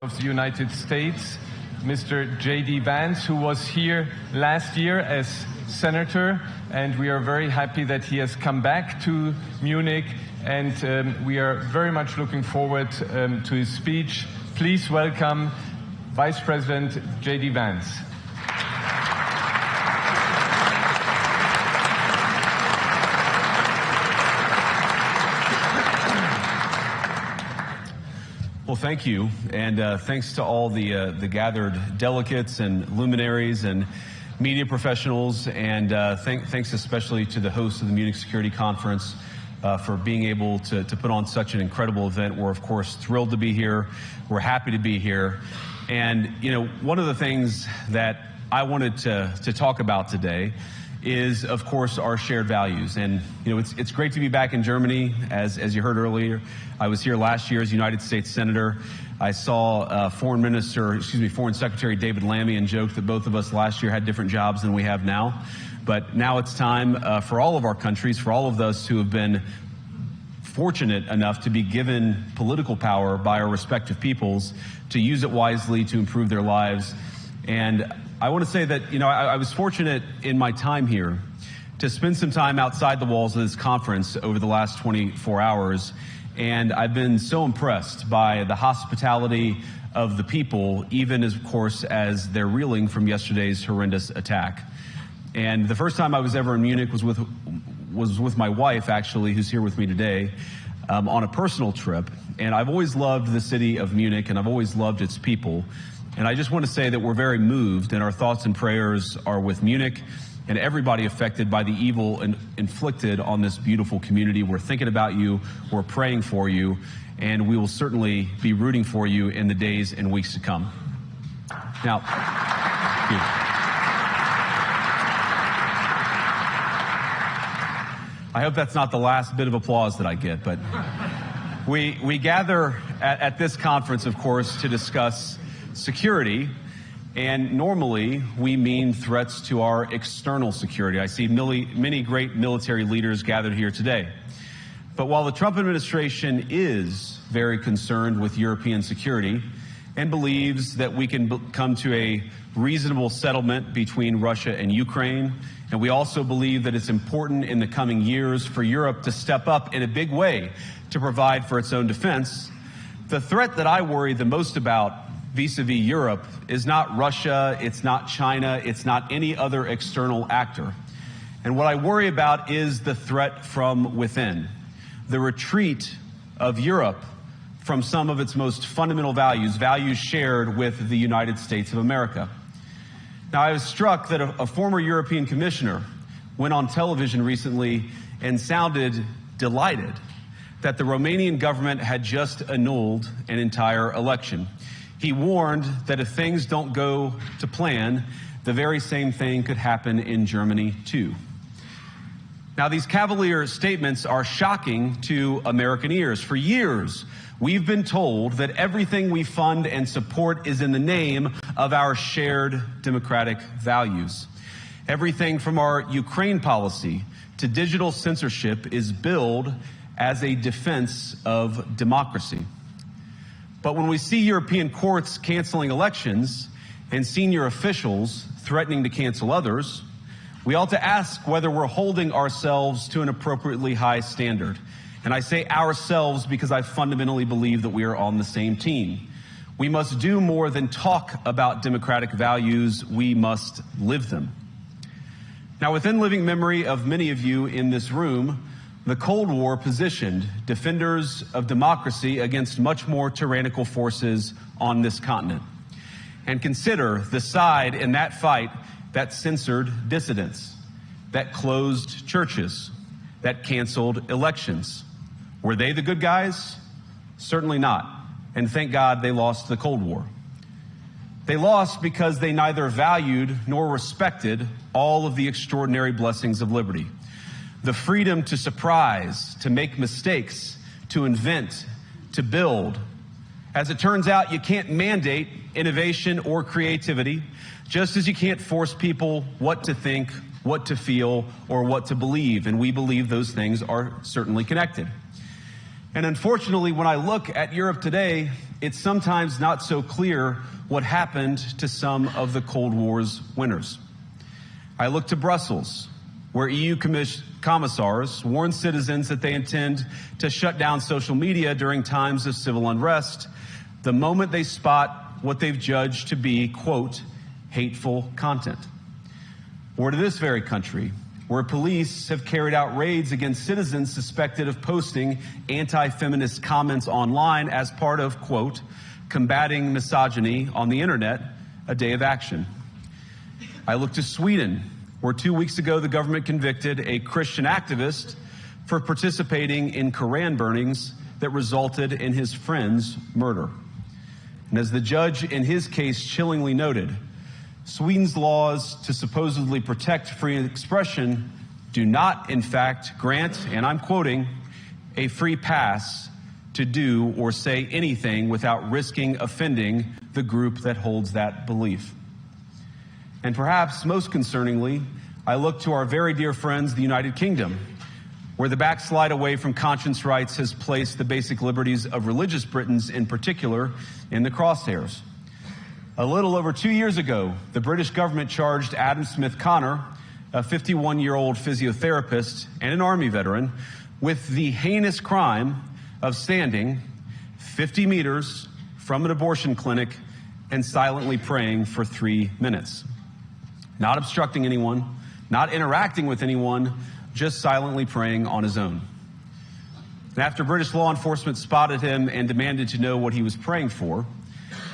of the United States, Mr. J.D. Vance, who was here last year as senator, and we are very happy that he has come back to Munich, and we are very much looking forward to his speech. Please welcome Vice President J.D. Vance. Well, thank you, and thanks to all the gathered delegates and luminaries and media professionals, and thanks especially to the host of the Munich Security Conference for being able to put on such an incredible event. We're, of course, thrilled to be here. We're happy to be here. And, you know, one of the things that I wanted to talk about today is, of course, our shared values. And, you know, it's great to be back in Germany. As you heard earlier, I was here last year as United States Senator. I saw Foreign Secretary David Lammy and joked that both of us last year had different jobs than we have now. But now it's time for all of our countries, for all of us who have been fortunate enough to be given political power by our respective peoples, to use it wisely to improve their lives. And I want to say that, you know, I was fortunate in my time here to spend some time outside the walls of this conference over the last 24 hours. And I've been so impressed by the hospitality of the people, even as, of course, as they're reeling from yesterday's horrendous attack. And the first time I was ever in Munich was with my wife, actually, who's here with me today, on a personal trip. And I've always loved the city of Munich, and I've always loved its people. And I just want to say that we're very moved, and our thoughts and prayers are with Munich and everybody affected by the evil inflicted on this beautiful community. We're thinking about you, we're praying for you, and we will certainly be rooting for you in the days and weeks to come. Now, thank you. I hope that's not the last bit of applause that I get, but we gather at this conference, of course, to discuss security, and normally we mean threats to our external security. I see many great military leaders gathered here today. But while the Trump administration is very concerned with European security and believes that we can come to a reasonable settlement between Russia and Ukraine, and we also believe that it's important in the coming years for Europe to step up in a big way to provide for its own defense, the threat that I worry the most about vis-a-vis Europe is not Russia, it's not China, it's not any other external actor. And what I worry about is the threat from within, the retreat of Europe from some of its most fundamental values, values shared with the United States of America. Now, I was struck that a former European commissioner went on television recently and sounded delighted that the Romanian government had just annulled an entire election. He warned that if things don't go to plan, the very same thing could happen in Germany, too. Now, these cavalier statements are shocking to American ears. For years, we've been told that everything we fund and support is in the name of our shared democratic values. Everything from our Ukraine policy to digital censorship is billed as a defense of democracy. But when we see European courts canceling elections and senior officials threatening to cancel others, we ought to ask whether we're holding ourselves to an appropriately high standard. And I say ourselves because I fundamentally believe that we are on the same team. We must do more than talk about democratic values, we must live them. Now, within living memory of many of you in this room, the Cold War positioned defenders of democracy against much more tyrannical forces on this continent. And consider the side in that fight that censored dissidents, that closed churches, that canceled elections. Were they the good guys? Certainly not. And thank God they lost the Cold War. They lost because they neither valued nor respected all of the extraordinary blessings of liberty. The freedom to surprise, to make mistakes, to invent, to build. As it turns out, you can't mandate innovation or creativity, just as you can't force people what to think, what to feel, or what to believe. And we believe those things are certainly connected. And unfortunately, when I look at Europe today, it's sometimes not so clear what happened to some of the Cold War's winners. I look to Brussels, where EU commissars warn citizens that they intend to shut down social media during times of civil unrest the moment they spot what they've judged to be, quote, hateful content. Or to this very country, where police have carried out raids against citizens suspected of posting anti-feminist comments online as part of, quote, combating misogyny on the internet, a day of action. I look to Sweden, where 2 weeks ago the government convicted a Christian activist for participating in Koran burnings that resulted in his friend's murder. And as the judge in his case chillingly noted, Sweden's laws to supposedly protect free expression do not, in fact, grant, and I'm quoting, a free pass to do or say anything without risking offending the group that holds that belief. And perhaps most concerningly, I look to our very dear friends, the United Kingdom, where the backslide away from conscience rights has placed the basic liberties of religious Britons in particular in the crosshairs. A little over 2 years ago, the British government charged Adam Smith Connor, a 51-year-old physiotherapist and an Army veteran, with the heinous crime of standing 50 meters from an abortion clinic and silently praying for 3 minutes. Not obstructing anyone, not interacting with anyone, just silently praying on his own. And after British law enforcement spotted him and demanded to know what he was praying for,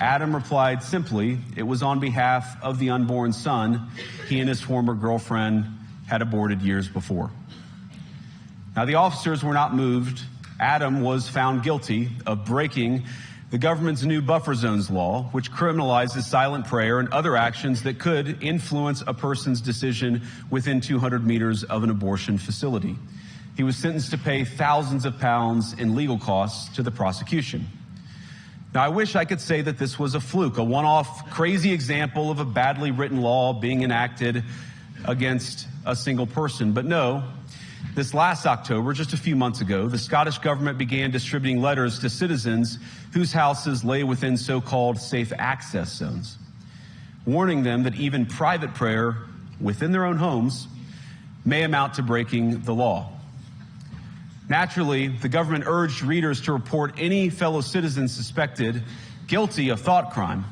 Adam replied simply, it was on behalf of the unborn son he and his former girlfriend had aborted years before. Now, the officers were not moved. Adam was found guilty of breaking the government's new buffer zones law, which criminalizes silent prayer and other actions that could influence a person's decision within 200 meters of an abortion facility. He was sentenced to pay thousands of pounds in legal costs to the prosecution. Now, I wish I could say that this was a fluke, a one-off crazy example of a badly written law being enacted against a single person. But no, this last October, just a few months ago, the Scottish government began distributing letters to citizens whose houses lay within so-called safe access zones, warning them that even private prayer within their own homes may amount to breaking the law. Naturally, the government urged readers to report any fellow citizens suspected guilty of thought crime.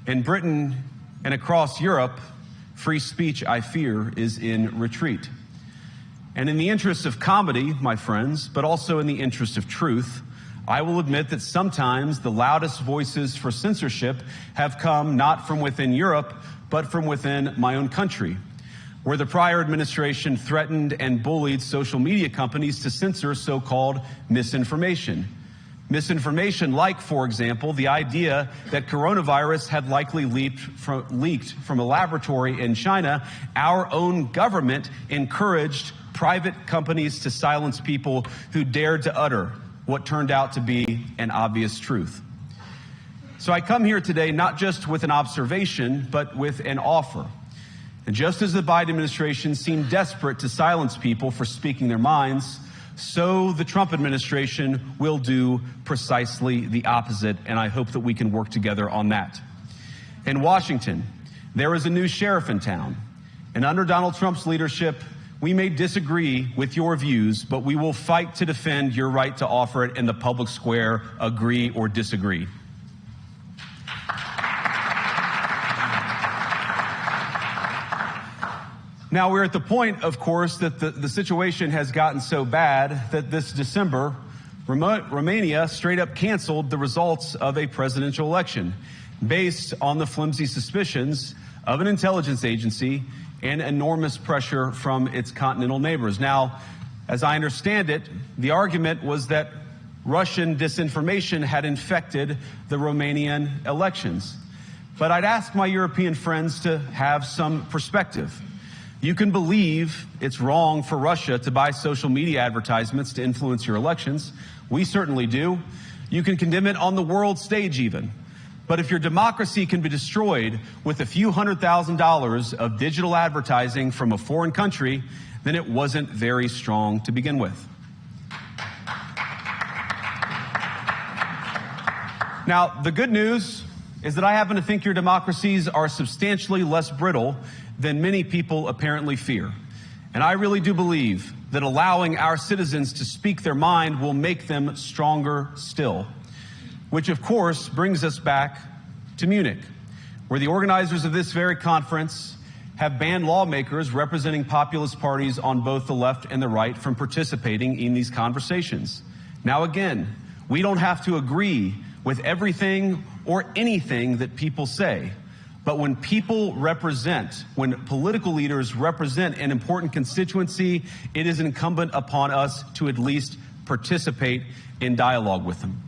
In Britain and across Europe, free speech, I fear, is in retreat. And in the interest of comedy, my friends, but also in the interest of truth, I will admit that sometimes the loudest voices for censorship have come not from within Europe, but from within my own country, where the prior administration threatened and bullied social media companies to censor so-called misinformation. Misinformation like, for example, the idea that coronavirus had likely leaked from a laboratory in China. Our own government encouraged private companies to silence people who dared to utter what turned out to be an obvious truth. So I come here today not just with an observation, but with an offer. And just as the Biden administration seemed desperate to silence people for speaking their minds, so the Trump administration will do precisely the opposite, and I hope that we can work together on that. In Washington, there is a new sheriff in town, and under Donald Trump's leadership, we may disagree with your views, but we will fight to defend your right to offer it in the public square, agree or disagree. Now, we're at the point, of course, that the situation has gotten so bad that this December, Romania straight up canceled the results of a presidential election based on the flimsy suspicions of an intelligence agency and enormous pressure from its continental neighbors. Now, as I understand it, the argument was that Russian disinformation had infected the Romanian elections. But I'd ask my European friends to have some perspective. You can believe it's wrong for Russia to buy social media advertisements to influence your elections. We certainly do. You can condemn it on the world stage even. But if your democracy can be destroyed with a few $100,000 of digital advertising from a foreign country, then it wasn't very strong to begin with. Now, the good news is that I happen to think your democracies are substantially less brittle than many people apparently fear. And I really do believe that allowing our citizens to speak their mind will make them stronger still. Which, of course, brings us back to Munich, where the organizers of this very conference have banned lawmakers representing populist parties on both the left and the right from participating in these conversations. Now, again, we don't have to agree with everything or anything that people say. But when people represent, when political leaders represent an important constituency, it is incumbent upon us to at least participate in dialogue with them.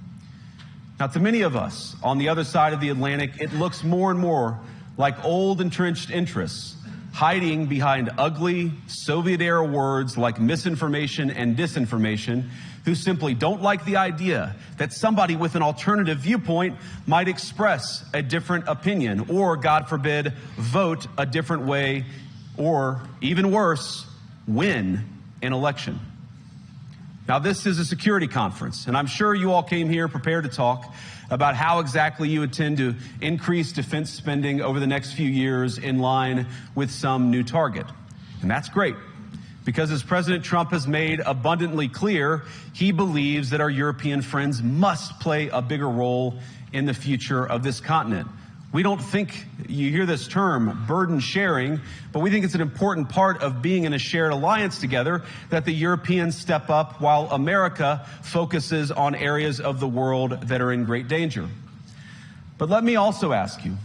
Now, to many of us on the other side of the Atlantic, it looks more and more like old entrenched interests hiding behind ugly Soviet-era words like misinformation and disinformation, who simply don't like the idea that somebody with an alternative viewpoint might express a different opinion or, God forbid, vote a different way or, even worse, win an election. Now, this is a security conference, and I'm sure you all came here prepared to talk about how exactly you intend to increase defense spending over the next few years in line with some new target. And that's great, because as President Trump has made abundantly clear, he believes that our European friends must play a bigger role in the future of this continent. We don't think, you hear this term, burden sharing, but we think it's an important part of being in a shared alliance together that the Europeans step up while America focuses on areas of the world that are in great danger. But let me also ask you,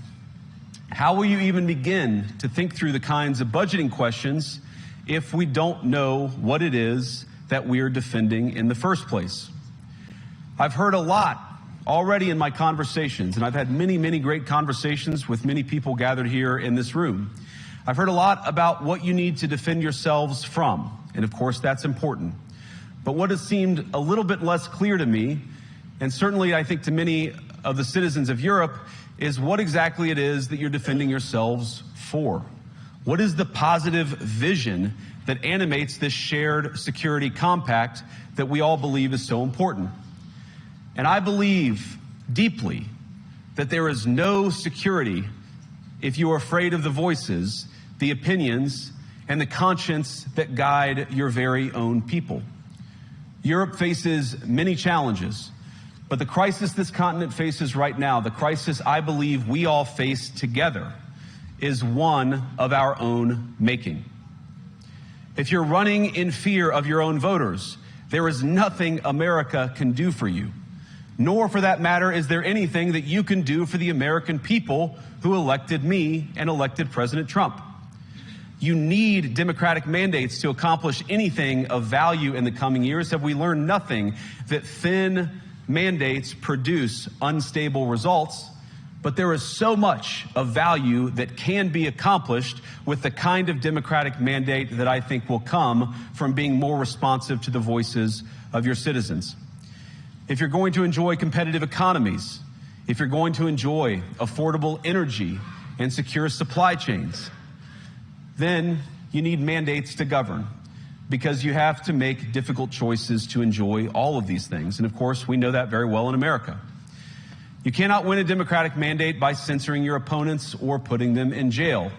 how will you even begin to think through the kinds of budgeting questions if we don't know what it is that we are defending in the first place? I've heard a lot already in my conversations, and I've had many, many great conversations with many people gathered here in this room. I've heard a lot about what you need to defend yourselves from, and of course that's important. But what has seemed a little bit less clear to me, and certainly I think to many of the citizens of Europe, is what exactly it is that you're defending yourselves for. What is the positive vision that animates this shared security compact that we all believe is so important? And I believe deeply that there is no security if you are afraid of the voices, the opinions, and the conscience that guide your very own people. Europe faces many challenges, but the crisis this continent faces right now, the crisis I believe we all face together, is one of our own making. If you're running in fear of your own voters, there is nothing America can do for you. Nor, for that matter, is there anything that you can do for the American people who elected me and elected President Trump. You need democratic mandates to accomplish anything of value in the coming years. Have we learned nothing that thin mandates produce unstable results? But there is so much of value that can be accomplished with the kind of democratic mandate that I think will come from being more responsive to the voices of your citizens. If you're going to enjoy competitive economies, if you're going to enjoy affordable energy and secure supply chains, then you need mandates to govern, because you have to make difficult choices to enjoy all of these things. And of course, we know that very well in America. You cannot win a democratic mandate by censoring your opponents or putting them in jail,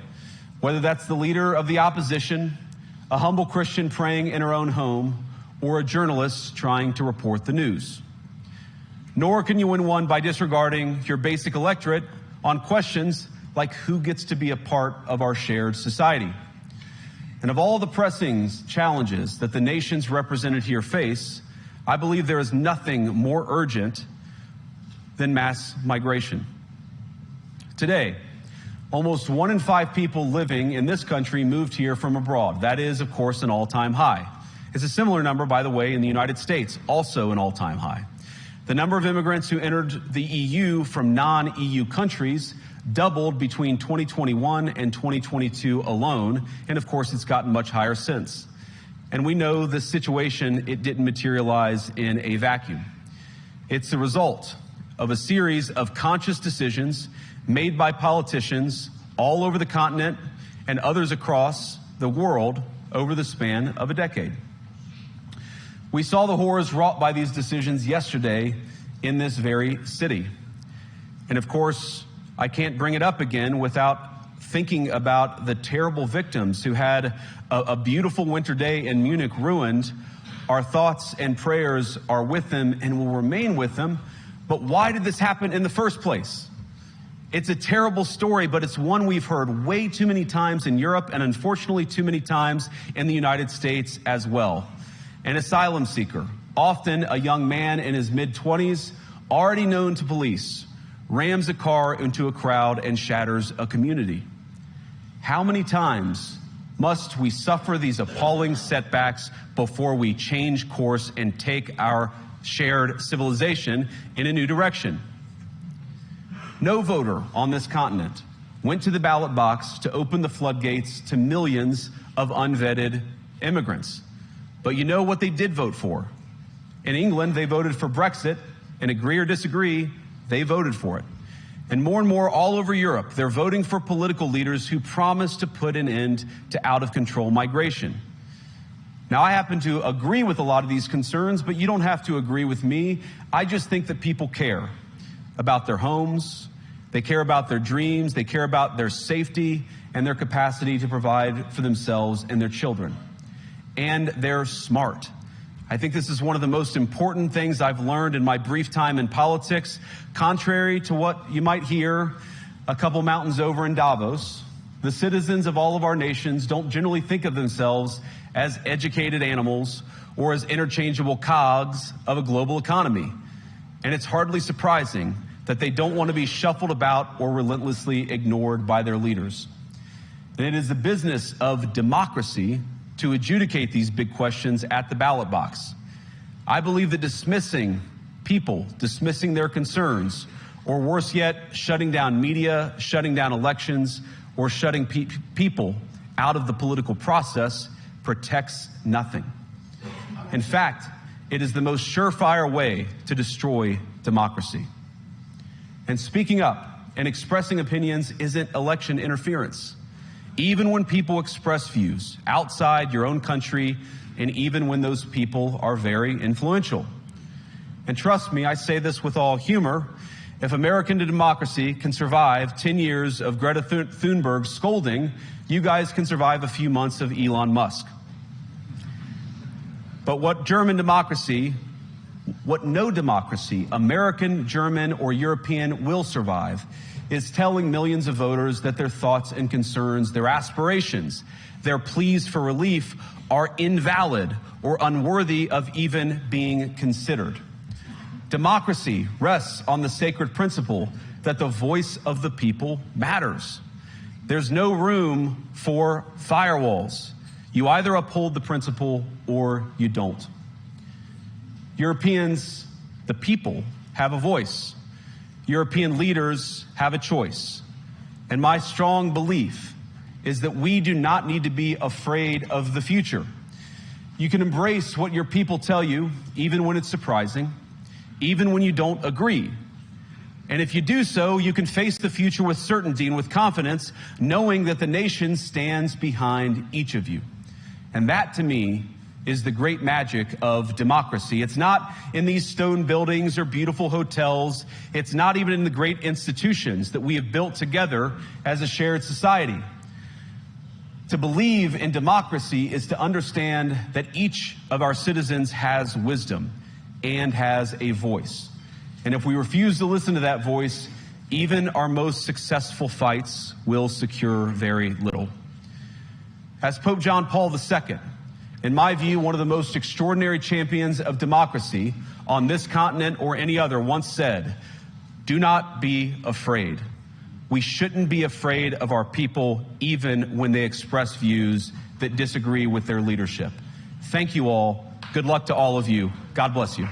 whether that's the leader of the opposition, a humble Christian praying in her own home, or a journalist trying to report the news. Nor can you win one by disregarding your basic electorate on questions like who gets to be a part of our shared society. And of all the pressing challenges that the nations represented here face, I believe there is nothing more urgent than mass migration. Today, almost 1 in 5 people living in this country moved here from abroad. That is, of course, an all-time high. It's a similar number, by the way, in the United States, also an all-time high. The number of immigrants who entered the EU from non-EU countries doubled between 2021 and 2022 alone, and of course it's gotten much higher since. And we know the situation, it didn't materialize in a vacuum. It's the result of a series of conscious decisions made by politicians all over the continent and others across the world over the span of a decade. We saw the horrors wrought by these decisions yesterday in this very city. And of course, I can't bring it up again without thinking about the terrible victims who had a beautiful winter day in Munich ruined. Our thoughts and prayers are with them and will remain with them. But why did this happen in the first place? It's a terrible story, but it's one we've heard way too many times in Europe and unfortunately too many times in the United States as well. An asylum seeker, often a young man in his mid-20s, already known to police, rams a car into a crowd and shatters a community. How many times must we suffer these appalling setbacks before we change course and take our shared civilization in a new direction? No voter on this continent went to the ballot box to open the floodgates to millions of unvetted immigrants. But you know what they did vote for? In England, they voted for Brexit, and agree or disagree, they voted for it. And more all over Europe, they're voting for political leaders who promise to put an end to out-of-control migration. Now, I happen to agree with a lot of these concerns, but you don't have to agree with me. I just think that people care about their homes, they care about their dreams, they care about their safety and their capacity to provide for themselves and their children. And they're smart. I think this is one of the most important things I've learned in my brief time in politics. Contrary to what you might hear a couple mountains over in Davos, the citizens of all of our nations don't generally think of themselves as educated animals or as interchangeable cogs of a global economy. And it's hardly surprising that they don't want to be shuffled about or relentlessly ignored by their leaders. And it is the business of democracy to adjudicate these big questions at the ballot box. I believe that dismissing people, dismissing their concerns, or worse yet, shutting down media, shutting down elections, or shutting people out of the political process protects nothing. In fact, it is the most surefire way to destroy democracy. And speaking up and expressing opinions isn't election interference. Even when people express views outside your own country, and even when those people are very influential. And trust me, I say this with all humor, if American democracy can survive 10 years of Greta Thunberg scolding, you guys can survive a few months of Elon Musk. But what no democracy, American, German, or European, will survive is telling millions of voters that their thoughts and concerns, their aspirations, their pleas for relief are invalid or unworthy of even being considered. Democracy rests on the sacred principle that the voice of the people matters. There's no room for firewalls. You either uphold the principle or you don't. Europeans, the people, have a voice. European leaders have a choice. And my strong belief is that we do not need to be afraid of the future. You can embrace what your people tell you, even when it's surprising, even when you don't agree. And if you do so, you can face the future with certainty and with confidence, knowing that the nation stands behind each of you. And that, to me, is the great magic of democracy. It's not in these stone buildings or beautiful hotels. It's not even in the great institutions that we have built together as a shared society. To believe in democracy is to understand that each of our citizens has wisdom and has a voice. And if we refuse to listen to that voice, even our most successful fights will secure very little. As Pope John Paul II, in my view, one of the most extraordinary champions of democracy on this continent or any other, once said, "Do not be afraid." We shouldn't be afraid of our people, even when they express views that disagree with their leadership. Thank you all. Good luck to all of you. God bless you.